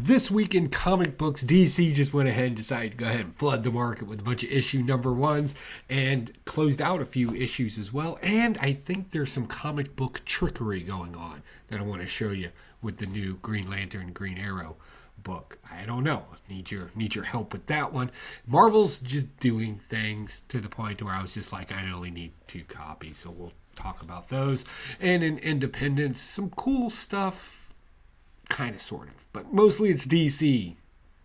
This week in comic books, DC just went ahead and decided to go ahead and flood the market with a bunch of issue number ones and closed out a few issues as well. And I think there's some comic book trickery going on that I want to show you with the new Green Lantern, Green Arrow book. I don't know. Need your help with that one. Marvel's just doing things to the point where I was just like, I only need 2 copies, so we'll talk about those. And in Independence, some cool stuff, kind of, sort of, but mostly it's DC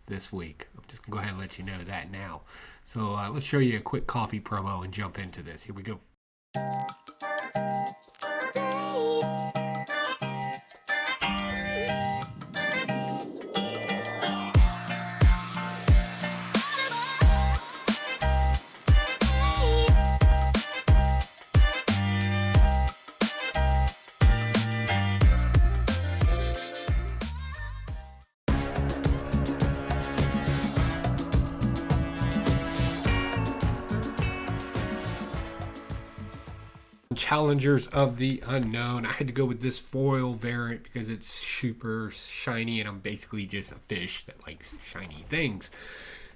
this week. I'm just gonna go ahead and let you know that now. So let's show you a quick coffee promo and jump into this. Here we go. Challengers of the Unknown. I had to go with this foil variant because it's super shiny and I'm basically just a fish that likes shiny things.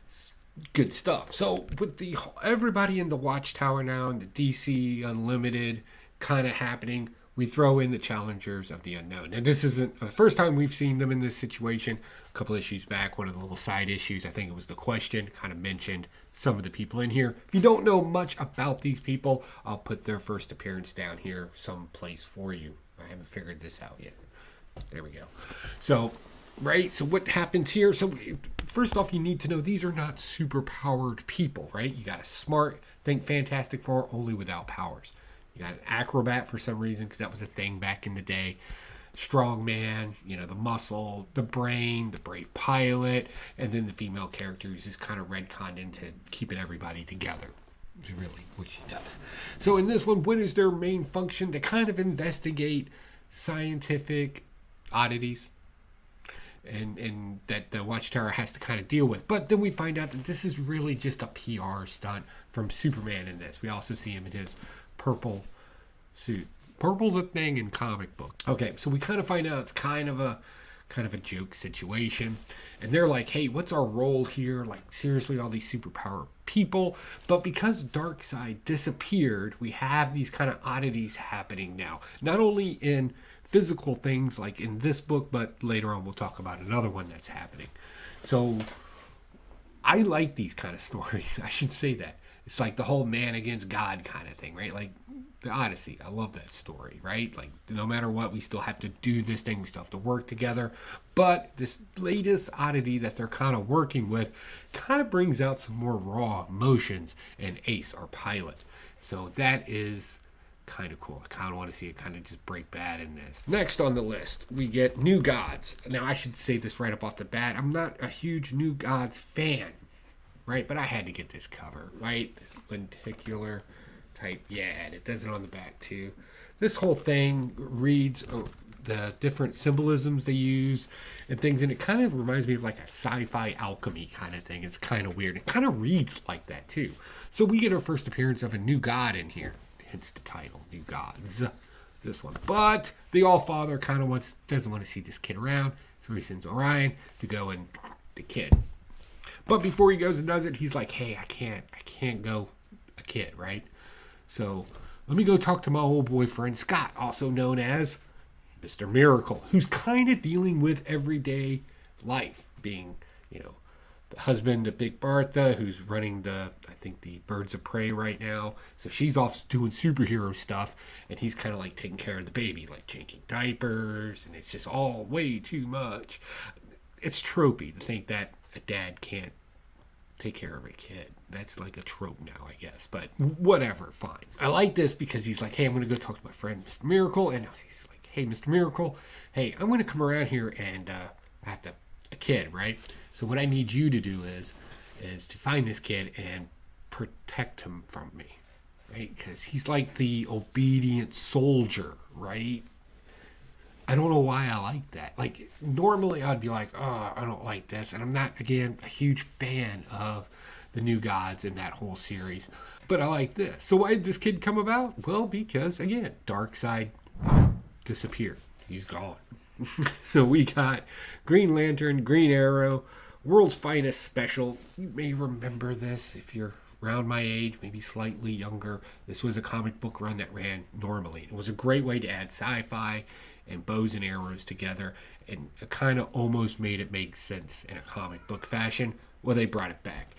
It's good stuff. So with the everybody in the Watchtower now and the DC Unlimited kind of happening, we throw in the Challengers of the Unknown. And this isn't the first time we've seen them in this situation. A couple issues back, one of the little side issues, I think it was The Question, kind of mentioned some of the people in here. If you don't know much about these people, I'll put their first appearance down here someplace for you. I haven't figured this out yet. There we go. So, right, so what happens here? So first off, you need to know these are not super powered people, right? You got a smart, think Fantastic Four, only without powers. You got an acrobat for some reason, because that was a thing back in the day. Strong man, you know, the muscle, the brain, the brave pilot, and then the female characters is kind of retconned into keeping everybody together. Is really what she does. So in this one, what is their main function? To kind of investigate scientific oddities and that the Watchtower has to kind of deal with. But then we find out that this is really just a PR stunt from Superman in this. We also see him in his purple suit. Purple's a thing in comic book. Okay, so we kind of find out it's kind of a joke situation. And they're like, hey, what's our role here? Like, seriously, all these superpower people. But because Darkseid disappeared, we have these kind of oddities happening now. Not only in physical things like in this book, but later on we'll talk about another one that's happening. So I like these kind of stories. I should say that. It's like the whole man against God kind of thing, right? Like the Odyssey. I love that story, right? Like no matter what, we still have to do this thing. We still have to work together. But this latest oddity that they're kind of working with kind of brings out some more raw emotions in Ace, our pilot. So that is kind of cool. I kind of want to see it kind of just break bad in this. Next on the list, we get New Gods. Now, I should say this right up off the bat. I'm not a huge New Gods fan, right? But I had to get this cover, right? This lenticular type. Yeah, and it does it on the back too. This whole thing reads the different symbolisms they use and things, and it kind of reminds me of like a sci-fi alchemy kind of thing. It's kind of weird. It kind of reads like that too. So we get our first appearance of a new god in here. Hence the title, New Gods. This one. But the All-Father kind of doesn't want to see this kid around, so he sends Orion to go and the kid. But before he goes and does it, he's like, hey, I can't go a kid, right? So let me go talk to my old boyfriend, Scott, also known as Mr. Miracle, who's kind of dealing with everyday life, being, you know, the husband of Big Bertha, who's running the Birds of Prey right now. So she's off doing superhero stuff, and he's kind of like taking care of the baby, like changing diapers, and it's just all way too much. It's tropey to think that a dad can't take care of a kid. That's like a trope now, I guess. But whatever, fine. I like this because he's like, hey, I'm going to go talk to my friend, Mr. Miracle. And he's like, hey, Mr. Miracle, hey, I'm going to come around here and I have a kid, right? So what I need you to do is to find this kid and protect him from me, right? Because he's like the obedient soldier, right? I don't know why I like that. Like, normally I'd be like, oh, I don't like this. And I'm not, again, a huge fan of the New Gods in that whole series. But I like this. So why did this kid come about? Well, because, again, Darkseid disappeared. He's gone. So we got Green Lantern, Green Arrow, World's Finest Special. You may remember this if you're around my age, maybe slightly younger. This was a comic book run that ran normally. It was a great way to add sci-fi and bows and arrows together, and it kind of almost made it make sense in a comic book fashion. Well, they brought it back.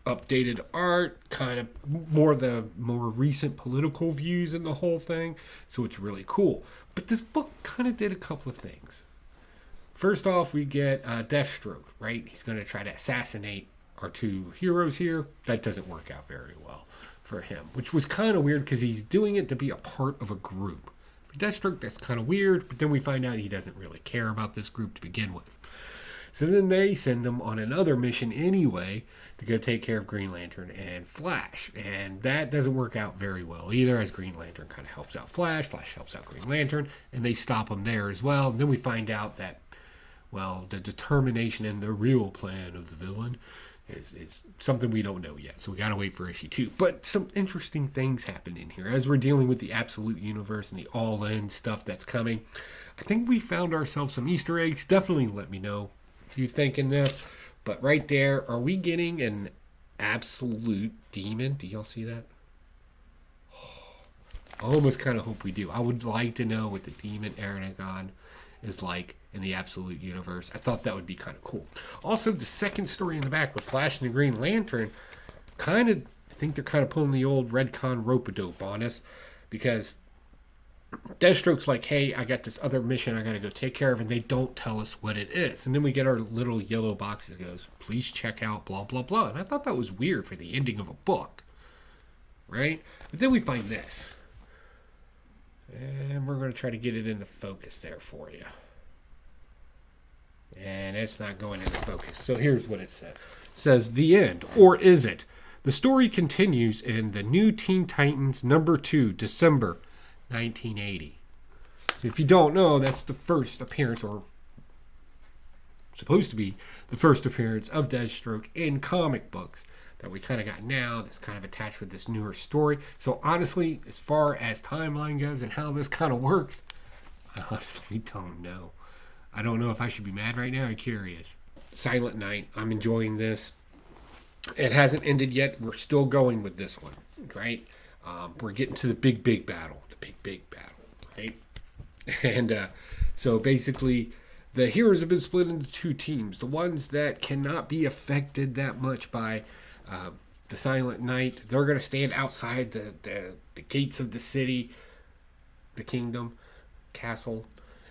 Updated art, kind of more recent political views in the whole thing, so it's really cool. But this book kind of did a couple of things. First off, we get Deathstroke, right? He's going to try to assassinate our two heroes here. That doesn't work out very well for him, which was kind of weird because he's doing it to be a part of a group. For Deathstroke, that's kind of weird, but then we find out he doesn't really care about this group to begin with. So then they send him on another mission anyway to go take care of Green Lantern and Flash. And that doesn't work out very well either, as Green Lantern kind of helps out Flash, Flash helps out Green Lantern, and they stop him there as well. And then we find out that, well, the determination and the real plan of the villain is something we don't know yet. So we got to wait for issue 2. But some interesting things happen in here. As we're dealing with the Absolute Universe and the all-in stuff that's coming, I think we found ourselves some Easter eggs. Definitely let me know if you think in this. But right there, are we getting an absolute demon? Do y'all see that? I almost kind of hope we do. I would like to know what the demon Aragon is like in the Absolute Universe. I thought that would be kind of cool. Also, the second story in the back with Flash and the Green Lantern, I think they're kind of pulling the old Redcon rope-a-dope on us, because Deathstroke's like, hey, I got this other mission I got to go take care of, and they don't tell us what it is. And then we get our little yellow boxes, goes, please check out blah, blah, blah. And I thought that was weird for the ending of a book, right? But then we find this. And we're going to try to get it into focus there for you. And it's not going into focus. So here's what it says. It says, the end, or is it? The story continues in the New Teen Titans #2, December 1980. If you don't know, that's the first appearance, or supposed to be the first appearance of Deathstroke in comic books that we kind of got now, that's kind of attached with this newer story. So honestly, as far as timeline goes and how this kind of works, I honestly don't know. I don't know if I should be mad right now. I'm curious. Silent Night, I'm enjoying this. It hasn't ended yet. We're still going with this one, right? We're getting to the big battle. Big battle, right? And so basically, the heroes have been split into 2 teams. The ones that cannot be affected that much by the Silent Night, they're going to stand outside the gates of the city, the kingdom, castle,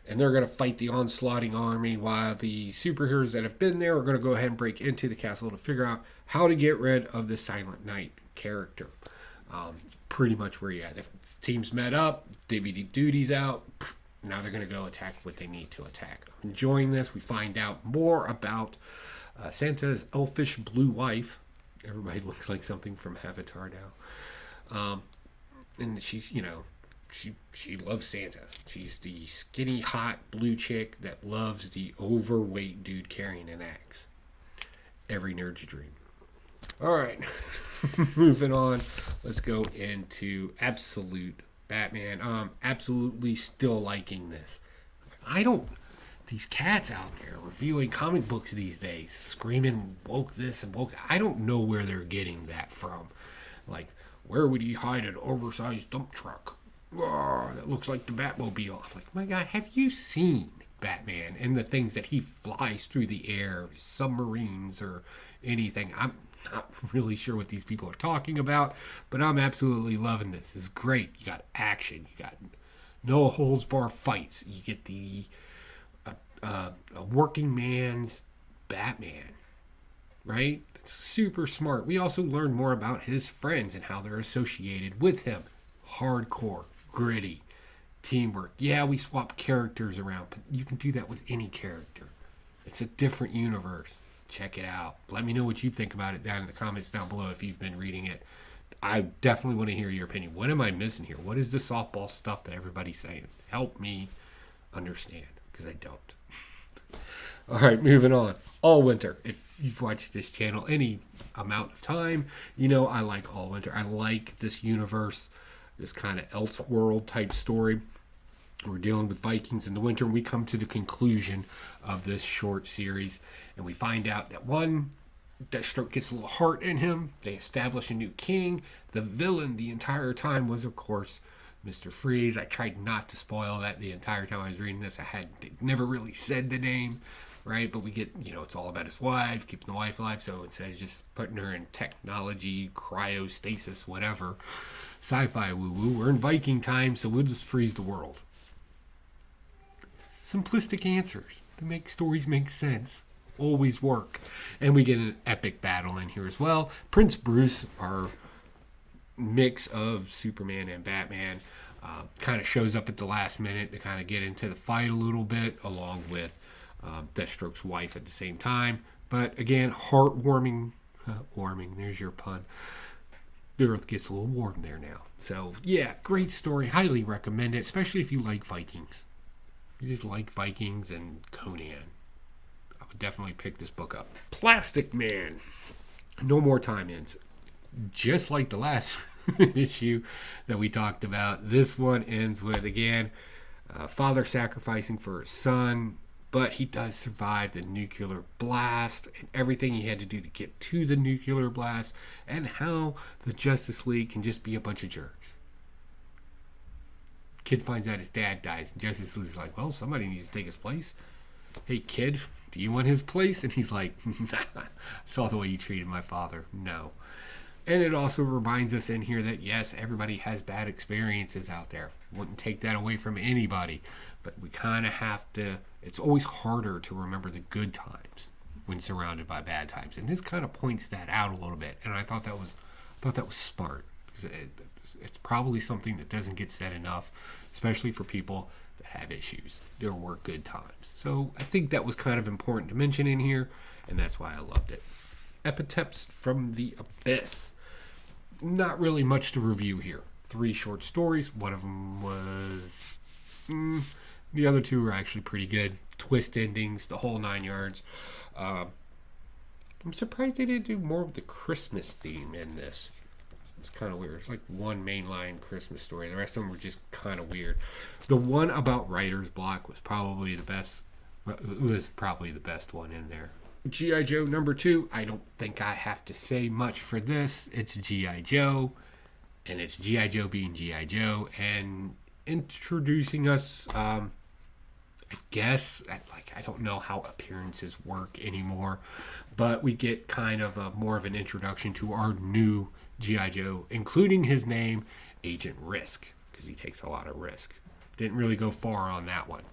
and they're going to fight the onslaughting army, while the superheroes that have been there are going to go ahead and break into the castle to figure out how to get rid of the Silent Night character. Pretty much where you're at. If teams met up, DVD duties out, now they're going to go attack what they need to attack. I'm enjoying this. We find out more about Santa's elfish blue wife. Everybody looks like something from Avatar now. And she's, she loves Santa. She's the skinny, hot blue chick that loves the overweight dude carrying an axe. Every nerd's dream. All right, moving on. Let's go into Absolute Batman. Absolutely still liking this. These cats out there reviewing comic books these days, screaming woke this and woke that. I don't know where they're getting that from. Like, where would he hide an oversized dump truck? Oh, that looks like the Batmobile. I'm like, my God, have you seen Batman and the things that he flies through the air, submarines or anything? I'm not really sure what these people are talking about, but I'm absolutely loving this. It's great. You got action. You got no holds bar fights. You get the a working man's Batman, right? It's super smart. We also learn more about his friends and how they're associated with him. Hardcore, gritty, teamwork. Yeah, we swap characters around, but you can do that with any character. It's a different universe. Check it out. Let me know what you think about it down in the comments down below if you've been reading it. I definitely want to hear your opinion. What am I missing here? What is the softball stuff that everybody's saying? Help me understand, because I don't. All right, moving on. Allwinter. If you've watched this channel any amount of time, you know I like Allwinter. I like this universe, this kind of Elseworld type story. We're dealing with Vikings in the winter, and we come to the conclusion of this short series, and we find out that one, Deathstroke gets a little heart in him. They establish a new king. The villain the entire time was, of course, Mr. Freeze. I tried not to spoil that the entire time I was reading this. They never really said the name, right? But we get, it's all about his wife, keeping the wife alive. So instead of just putting her in technology, cryostasis, whatever, sci-fi woo-woo, we're in Viking time, so we'll just freeze the world. Simplistic answers to make stories make sense always work. And we get an epic battle in here as well. Prince Bruce, our mix of Superman and Batman, kind of shows up at the last minute to kind of get into the fight a little bit, along with Deathstroke's wife at the same time. But again, heartwarming, warming, there's your pun. The earth gets a little warm there now. So yeah, great story. Highly recommend it, especially if you like Vikings. If you just like Vikings and Conan, I would definitely pick this book up. Plastic Man. No more time-ins. Just like the last issue that we talked about, this one ends with, again, father sacrificing for his son, but he does survive the nuclear blast and everything he had to do to get to the nuclear blast, and how the Justice League can just be a bunch of jerks. Kid finds out his dad dies, and Justice League's like, well, somebody needs to take his place. Hey, kid, do you want his place? And he's like, nah, I saw the way you treated my father. No. And it also reminds us in here that, yes, everybody has bad experiences out there. Wouldn't take that away from anybody. But we kind of have to, it's always harder to remember the good times when surrounded by bad times. And this kind of points that out a little bit. And I thought that was smart. Because it's probably something that doesn't get said enough, especially for people that have issues. There were good times. So I think that was kind of important to mention in here, and that's why I loved it. Epitaphs from the Abyss. Not really much to review here. 3 short stories. One of them was... the other 2 were actually pretty good. Twist endings, the whole 9 yards. I'm surprised they didn't do more of the Christmas theme in this. It's kind of weird. It's like one mainline Christmas story. The rest of them were just kind of weird. The one about writer's block was probably the best. Was probably the best one in there. G.I. Joe number 2. I don't think I have to say much for this. It's G.I. Joe, and it's G.I. Joe being G.I. Joe, and introducing us. I guess I don't know how appearances work anymore, but we get kind of more of an introduction to our new G.I. Joe, including his name, Agent Risk, because he takes a lot of risk. Didn't really go far on that one.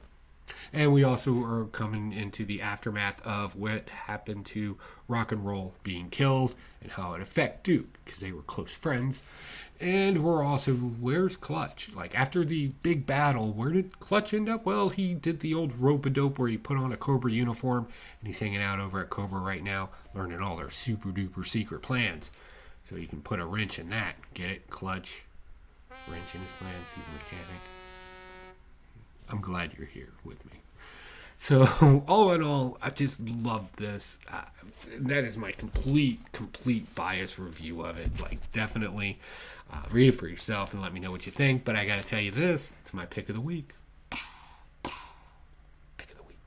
And we also are coming into the aftermath of what happened to Rock and Roll being killed and how it affected Duke, because they were close friends. And we're also, where's Clutch? Like, after the big battle, where did Clutch end up? Well, he did the old rope-a-dope where he put on a Cobra uniform, and he's hanging out over at Cobra right now, learning all their super-duper secret plans. So you can put a wrench in that. Get it? Clutch. Wrench in his plans. He's a mechanic. I'm glad you're here with me. So, all in all, I just love this. That is my complete bias review of it. Like, definitely read it for yourself and let me know what you think. But I got to tell you this. It's my pick of the week. Pick of the week.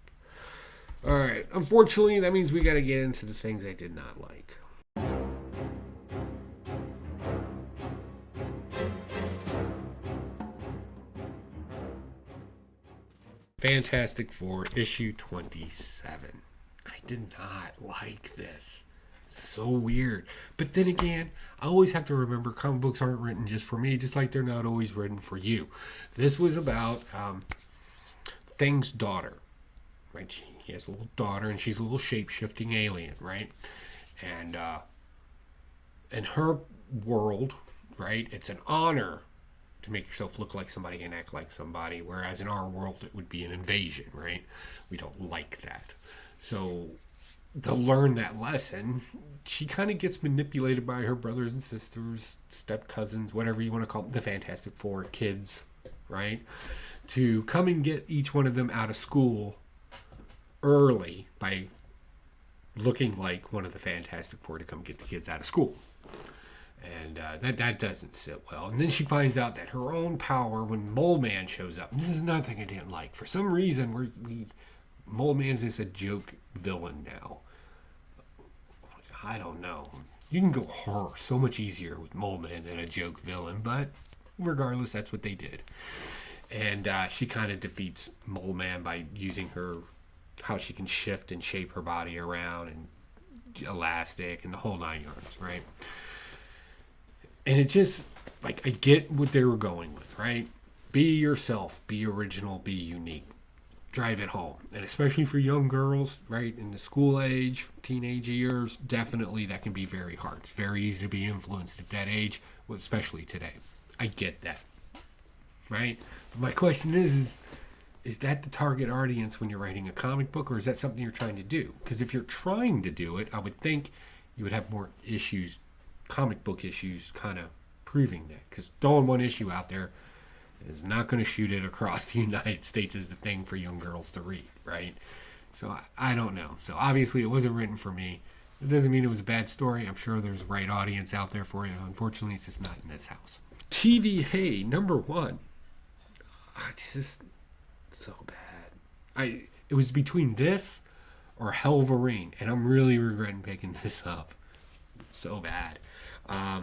All right. Unfortunately, that means we got to get into the things I did not like. Fantastic Four, issue 27. I did not like this. So weird. But then again, I always have to remember comic books aren't written just for me, just like they're not always written for you. This was about Thing's daughter. Right? He has a little daughter, and she's a little shape-shifting alien, right? And in her world, right, it's an honor to make yourself look like somebody and act like somebody, whereas in our world it would be an invasion, right? We don't like that. So to learn that lesson, she kind of gets manipulated by her brothers and sisters, step cousins, whatever you want to call them, the Fantastic Four kids, right? To come and get each one of them out of school early by looking like one of the Fantastic Four to come get the kids out of school. And that doesn't sit well. And then she finds out that her own power when Mole Man shows up. This is another thing I didn't like. For some reason, Mole Man's just a joke villain now. I don't know. You can go horror so much easier with Mole Man than a joke villain, but regardless, that's what they did. And she kind of defeats Mole Man by using how she can shift and shape her body around and elastic and the whole 9 yards, right? And it just, like, I get what they were going with, right? Be yourself, be original, be unique. Drive it home. And especially for young girls, right, in the school age, teenage years, definitely that can be very hard. It's very easy to be influenced at that age, especially today. I get that, right? But my question is that the target audience when you're writing a comic book, or is that something you're trying to do? Because if you're trying to do it, I would think you would have more issues, comic book issues, kind of proving that. Because throwing one issue out there is not going to shoot it across the United States as the thing for young girls to read, right? So I don't know. So obviously it wasn't written for me. It doesn't mean it was a bad story. I'm sure there's the right audience out there for you. Unfortunately, it's just not in this house. TV Hey, number 1. This is so bad. It was between this or Helverine, and I'm really regretting picking this up. So bad. I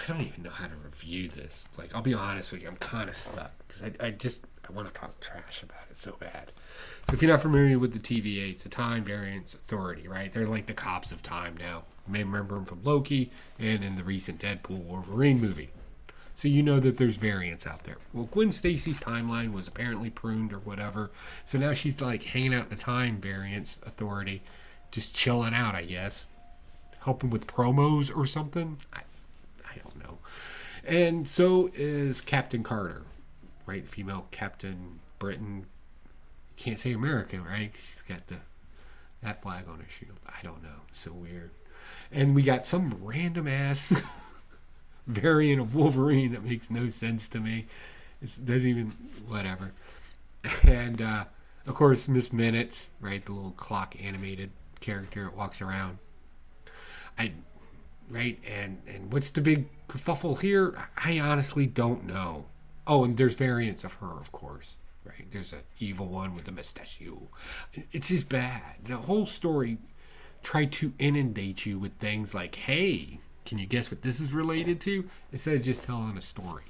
don't even know how to review this. Like, I'll be honest with you, I'm kind of stuck because I want to talk trash about it so bad. So if you're not familiar with the TVA, it's the Time Variance Authority, right? They're like the cops of time now. You may remember them from Loki and in the recent Deadpool Wolverine movie. So you know that there's variants out there. Well, Gwen Stacy's timeline was apparently pruned or whatever. So now she's like hanging out in the Time Variance Authority, just chilling out, I guess. Helping with promos or something. I don't know. And so is Captain Carter, right? Female Captain Britain. Can't say American, right? She's got that flag on her shield. I don't know. It's so weird. And we got some random ass variant of Wolverine that makes no sense to me. It doesn't even, whatever. And of course, Miss Minutes, right? The little clock animated character that walks around. Right? And what's the big kerfuffle here? I honestly don't know. Oh, and there's variants of her, of course. Right? There's an evil one with a mustachio. It's just bad. The whole story tried to inundate you with things like, hey, can you guess what this is related to? Instead of just telling a story.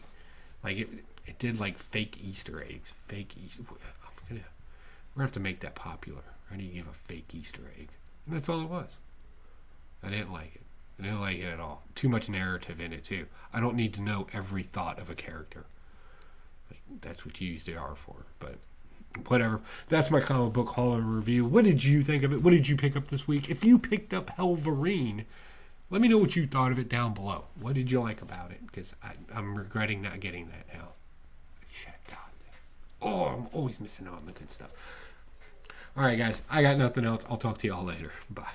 Like, it did, like, fake Easter eggs. We're going to have to make that popular. How do you give a fake Easter egg? And that's all it was. I didn't like it. I didn't like it at all. Too much narrative in it, too. I don't need to know every thought of a character. Like, that's what you use the R for. But whatever. That's my comic book haul and review. What did you think of it? What did you pick up this week? If you picked up Helverine, let me know what you thought of it down below. What did you like about it? Because I'm regretting not getting that now. I should have gotten it. Oh, I'm always missing out on the good stuff. All right, guys. I got nothing else. I'll talk to you all later. Bye.